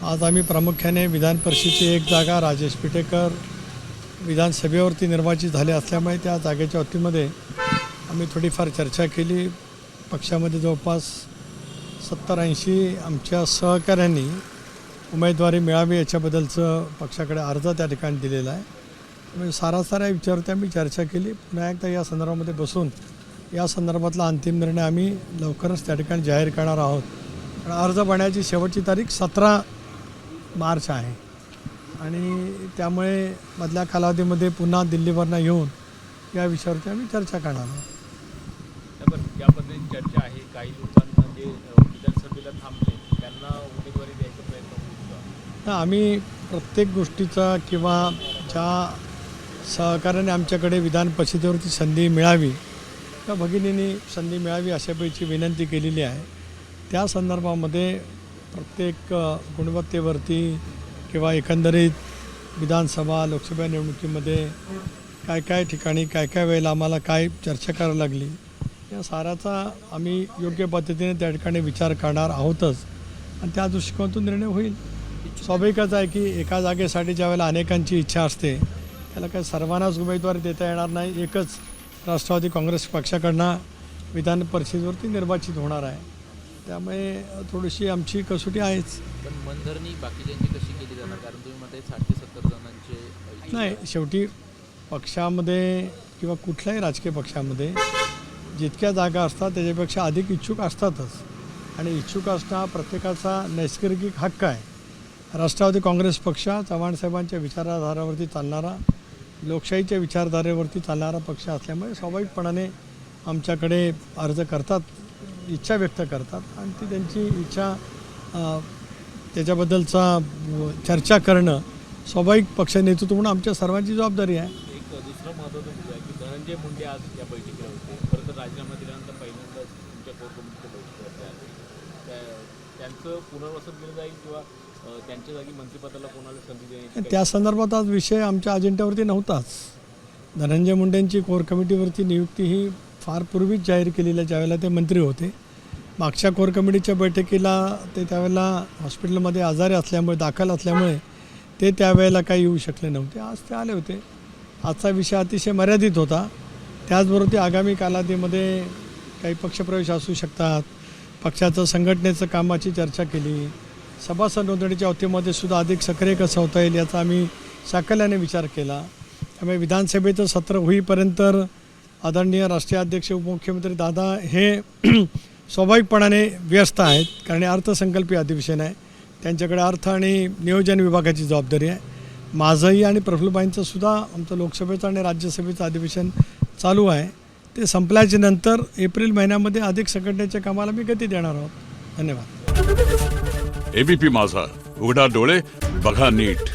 आज आम्ही प्रामुख्याने विधान परिषदेची एक जागा राजेश पिटेकर विधानसभेवरती निर्वाचित झाले असल्यामुळे त्या जागेच्या बाबतीमध्ये आम्ही थोडीफार चर्चा केली। पक्षामध्ये जवळपास 70-80 आमच्या सहकाऱ्यांनी उमेदवारी मिळावी याच्याबद्दलचं पक्षाकडे अर्ज त्या ठिकाणी दिलेला आहे। त्यामुळे साऱ्या विचारावरती आम्ही चर्चा केली। पुन्हा एकदा या संदर्भामध्ये बसून या संदर्भातला अंतिम निर्णय आम्ही लवकरच त्या ठिकाणी जाहीर करणार आहोत। कारण अर्ज भरण्याची शेवटची तारीख 17 मार्च आहे आणि त्यामुळे मधल्या कालावधीमध्ये पुन्हा दिल्लीवरनं येऊन या विषयावरती आम्ही चर्चा करणार आहोत। ज्या पद्धतीने चर्चा आहे, काही लोकांना जे विधानसभेला थांबले त्यांना उमेदवारी द्यायचा प्रयत्न होईल। आम्ही प्रत्येक गोष्टीचा किंवा ज्या सहकार्याने आमच्याकडे विधान परिषदेवरती संधी मिळावी त्या भगिनींनी संधी मिळावी अशापैकी विनंती केलेली आहे। त्या संदर्भामध्ये प्रत्येक गुणवत्तेवरती किंवा एकंदरीत विधानसभा लोकसभा निवडणुकीमध्ये काय ठिकाणी काय वेळेला आम्हाला काय चर्चा करावी लागली या साऱ्याचा आम्ही योग्य पद्धतीने त्या ठिकाणी विचार करणार आहोतच आणि त्या दृष्टिकोनातून निर्णय होईल। स्वाभाविकच आहे की एका जागेसाठी ज्यावेळेला अनेकांची इच्छा असते त्याला काय सर्वांनाच उमेदवारी देता येणार नाही। एकच राष्ट्रवादी काँग्रेस पक्षाकडनं विधान परिषदेवरती निर्वाचित होणार आहे, त्यामुळे थोडीशी आमची कसोटी आहेच। पण मनधरणी बाकीच्यांची कशी केली जाणार, कारण तुम्ही म्हणताय 60 ते 70 जणांचे नाही, शेवटी पक्षामध्ये किंवा कुठल्याही राजकीय पक्षामध्ये जितक्या जागा असतात त्याच्यापेक्षा अधिक इच्छुक असतातच आणि इच्छुक असणं प्रत्येकाचा नैसर्गिक हक्क आहे। राष्ट्रवादी काँग्रेस पक्ष चव्हाणसाहेबांच्या विचारधारावरती चालणारा, लोकशाहीच्या विचारधारेवरती चालणारा पक्ष असल्यामुळे स्वाभाविकपणाने आमच्याकडे अर्ज करतात, इच्छा व्यक्त करतात आणि ती त्यांची इच्छा त्याच्याबद्दलचा चर्चा करणं स्वाभाविक पक्ष नेतृत्व म्हणून आमच्या सर्वांची जबाबदारी आहे। एक दुसरं महत्त्वाचं मुद्दा आहे की धनंजय मुंडे आज या बैठकीला होते। खरं तर राजीनामा दिल्यानंतर पहिल्यांदाच तुमच्या कोर कमिटीच्या बैठकीवरती आले, त्यांचं पुनर्वसन केलं जाईल किंवा त्यांच्या जागी मंत्रिपदाला कोणाला संधी देण्याची त्या संदर्भात आज विषय आमच्या अजेंड्यावरती नव्हताच। धनंजय मुंडेंची कोर कमिटीवरती नियुक्ती ही फार पूर्वीच जाहीर केलेल्या ज्यावेळेला ते मंत्री होते। मागच्या कोर कमिटीच्या बैठकीला ते त्यावेळेला हॉस्पिटलमध्ये आजारी असल्यामुळे दाखल असल्यामुळे ते त्यावेळेला काही येऊ शकले नव्हते। आज ते आले होते। आजचा विषय अतिशय मर्यादित होता। त्याचबरोबर ते आगामी कालावधीमध्ये काही पक्षप्रवेश असू शकतात, पक्षाचं संघटनेचं कामाची चर्चा केली, सभासद नोंदणीच्या बाबतीमध्ये सुद्धा अधिक सक्रिय कसं होता येईल याचा आम्ही साकल्याने विचार केला। त्यामुळे विधानसभेचं सत्र होईपर्यंत आदरणीय राष्ट्रीय अध्यक्ष उपमुख्यमंत्री दादा हे स्वाभाविकपणाने व्यस्त आहेत, कारण अर्थसंकल्पीय अधिवेशन आहे, त्यांच्याकडे अर्थ आणि नियोजन विभागाची जबाबदारी आहे। माझंही आणि प्रफुल्लबाईंचं सुद्धा आमचं लोकसभेचं आणि राज्यसभेचं अधिवेशन चालू आहे। ते संपल्याच्या नंतर एप्रिल महिन्यामध्ये अधिक संघटनेच्या कामाला मी गती देणार आहोत। धन्यवाद। एबीपी माझा, उघडा डोळे बघा नीट।